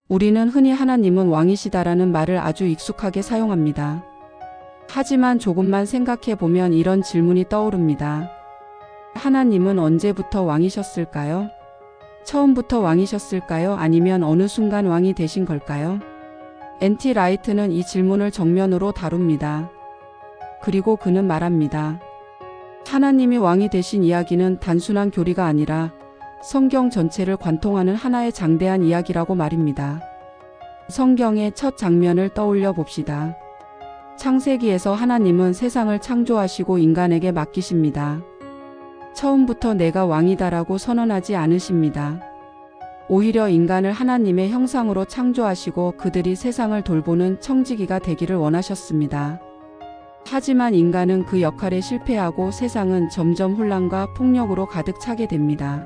우리는 흔히 하나님은 왕이시다라는 말을 아주 익숙하게 사용합니다. 하지만 조금만 생각해 보면 이런 질문이 떠오릅니다. 하나님은 언제부터 왕이셨을까요? 처음부터 왕이셨을까요? 아니면 어느 순간 왕이 되신 걸까요? N.T. 라이트는 이 질문을 정면으로 다룹니다. 그리고 그는 말합니다. 하나님이 왕이 되신 이야기는 단순한 교리가 아니라 성경 전체를 관통하는 하나의 장대한 이야기라고 말입니다. 성경의 첫 장면을 떠올려 봅시다. 창세기에서 하나님은 세상을 창조하시고 인간에게 맡기십니다. 처음부터 내가 왕이다라고 선언하지 않으십니다. 오히려 인간을 하나님의 형상으로 창조하시고 그들이 세상을 돌보는 청지기가 되기를 원하셨습니다. 하지만 인간은 그 역할에 실패하고 세상은 점점 혼란과 폭력으로 가득 차게 됩니다.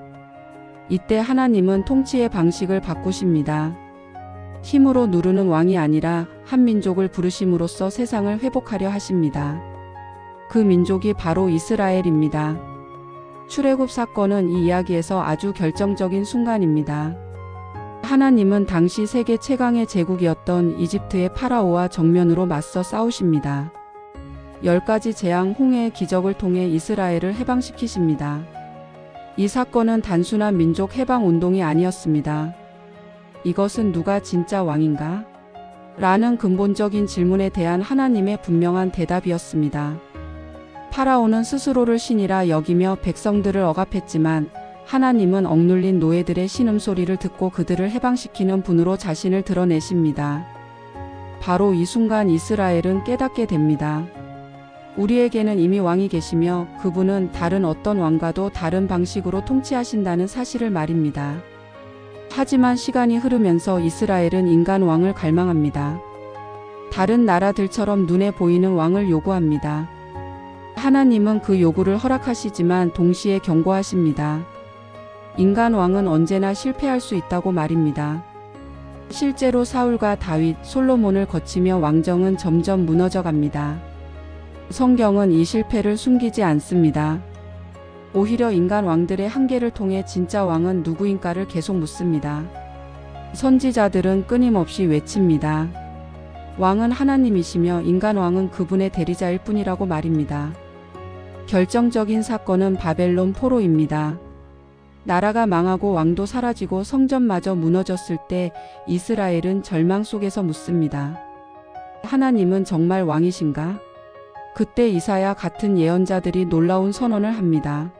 이때 하나님은 통치의 방식을 바꾸십니다. 힘으로 누르는 왕이 아니라 한 민족을 부르심으로써 세상을 회복하려 하십니다. 그 민족이 바로 이스라엘입니다. 출애굽 사건은 이 이야기에서 아주 결정적인 순간입니다. 하나님은 당시 세계 최강의 제국이었던 이집트의 파라오와 정면으로 맞서 싸우십니다. 10가지 재앙 홍해의 기적을 통해 이스라엘을 해방시키십니다. 이 사건은 단순한 민족 해방 운동이 아니었습니다. 이것은 누가 진짜 왕인가? 라는 근본적인 질문에 대한 하나님의 분명한 대답이었습니다. 파라오는 스스로를 신이라 여기며 백성들을 억압했지만 하나님은 억눌린 노예들의 신음소리를 듣고 그들을 해방시키는 분으로 자신을 드러내십니다. 바로 이 순간 이스라엘은 깨닫게 됩니다. 우리에게는 이미 왕이 계시며 그분은 다른 어떤 왕과도 다른 방식으로 통치하신다는 사실을 말입니다. 하지만 시간이 흐르면서 이스라엘은 인간 왕을 갈망합니다. 다른 나라들처럼 눈에 보이는 왕을 요구합니다. 하나님은 그 요구를 허락하시지만 동시에 경고하십니다. 인간 왕은 언제나 실패할 수 있다고 말입니다. 실제로 사울과 다윗, 솔로몬을 거치며 왕정은 점점 무너져 갑니다. 성경은 이 실패를 숨기지 않습니다. 오히려 인간 왕들의 한계를 통해 진짜 왕은 누구인가를 계속 묻습니다. 선지자들은 끊임없이 외칩니다. 왕은 하나님이시며 인간 왕은 그분의 대리자일 뿐이라고 말입니다. 결정적인 사건은 바벨론 포로입니다. 나라가 망하고 왕도 사라지고 성전마저 무너졌을 때 이스라엘은 절망 속에서 묻습니다. 하나님은 정말 왕이신가? 그때 이사야 같은 예언자들이 놀라운 선언을 합니다.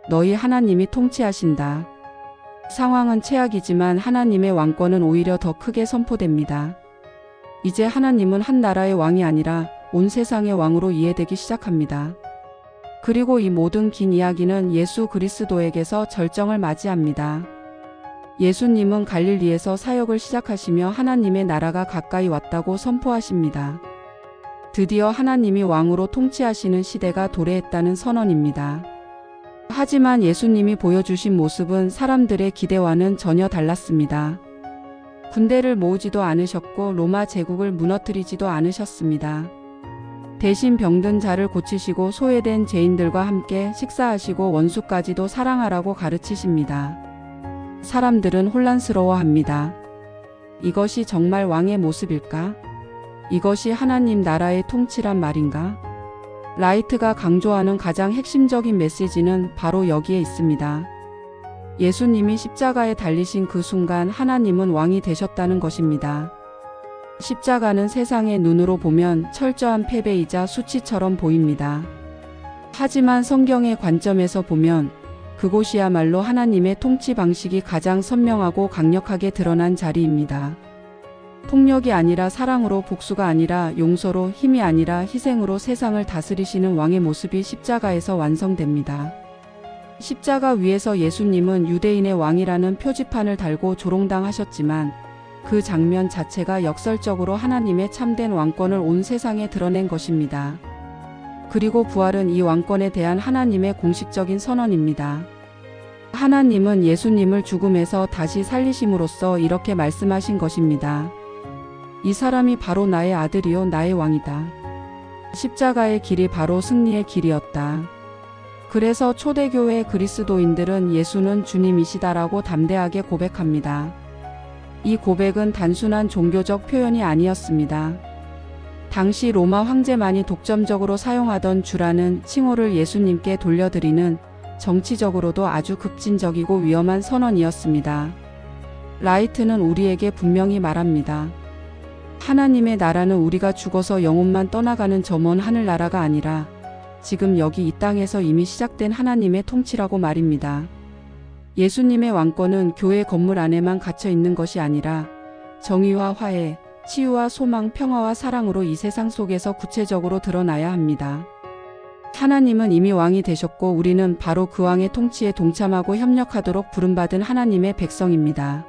너희 하나님이 통치하신다. 상황은 최악이지만 하나님의 왕권은 오히려 더 크게 선포됩니다. 이제 하나님은 한 나라의 왕이 아니라 온 세상의 왕으로 이해되기 시작합니다. 그리고 이 모든 긴 이야기는 예수 그리스도에게서 절정을 맞이합니다. 예수님은 갈릴리에서 사역을 시작하시며 하나님의 나라가 가까이 왔다고 선포하십니다. 드디어 하나님이 왕으로 통치하시는 시대가 도래했다는 선언입니다. 하지만 예수님이 보여주신 모습은 사람들의 기대와는 전혀 달랐습니다. 군대를 모으지도 않으셨고 로마 제국을 무너뜨리지도 않으셨습니다. 대신 병든 자를 고치시고 소외된 죄인들과 함께 식사하시고 원수까지도 사랑하라고 가르치십니다. 사람들은 혼란스러워합니다. 이것이 정말 왕의 모습일까? 이것이 하나님 나라의 통치란 말인가? 라이트가 강조하는 가장 핵심적인 메시지는 바로 여기에 있습니다. 예수님이 십자가에 달리신 그 순간 하나님은 왕이 되셨다는 것입니다. 십자가는 세상의 눈으로 보면 철저한 패배이자 수치처럼 보입니다. 하지만 성경의 관점에서 보면 그곳이야말로 하나님의 통치 방식이 가장 선명하고 강력하게 드러난 자리입니다. 폭력이 아니라 사랑으로, 복수가 아니라 용서로, 힘이 아니라 희생으로 세상을 다스리시는 왕의 모습이 십자가에서 완성됩니다. 십자가 위에서 예수님은 유대인의 왕이라는 표지판을 달고 조롱당하셨지만 그 장면 자체가 역설적으로 하나님의 참된 왕권을 온 세상에 드러낸 것입니다. 그리고 부활은 이 왕권에 대한 하나님의 공식적인 선언입니다. 하나님은 예수님을 죽음에서 다시 살리심으로써 이렇게 말씀하신 것입니다. 이 사람이 바로 나의 아들이요 나의 왕이다. 십자가의 길이 바로 승리의 길이었다. 그래서 초대교회 그리스도인들은 예수는 주님이시다라고 담대하게 고백합니다. 이 고백은 단순한 종교적 표현이 아니었습니다. 당시 로마 황제만이 독점적으로 사용하던 주라는 칭호를 예수님께 돌려드리는 정치적으로도 아주 급진적이고 위험한 선언이었습니다. 라이트는 우리에게 분명히 말합니다. 하나님의 나라는 우리가 죽어서 영혼만 떠나가는 저 먼 하늘나라가 아니라 지금 여기 이 땅에서 이미 시작된 하나님의 통치라고 말입니다. 예수님의 왕권은 교회 건물 안에만 갇혀 있는 것이 아니라 정의와 화해, 치유와 소망, 평화와 사랑으로 이 세상 속에서 구체적으로 드러나야 합니다. 하나님은 이미 왕이 되셨고 우리는 바로 그 왕의 통치에 동참하고 협력하도록 부름받은 하나님의 백성입니다.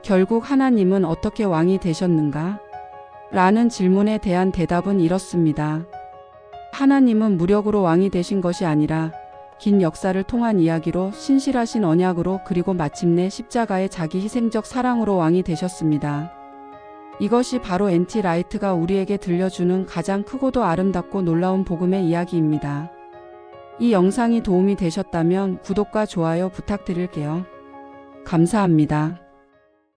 결국 하나님은 어떻게 왕이 되셨는가? 라는 질문에 대한 대답은 이렇습니다. 하나님은 무력으로 왕이 되신 것이 아니라 긴 역사를 통한 이야기로 신실하신 언약으로 그리고 마침내 십자가의 자기 희생적 사랑으로 왕이 되셨습니다. 이것이 바로 NT 라이트가 우리에게 들려주는 가장 크고도 아름답고 놀라운 복음의 이야기입니다. 이 영상이 도움이 되셨다면 구독과 좋아요 부탁드릴게요. 감사합니다.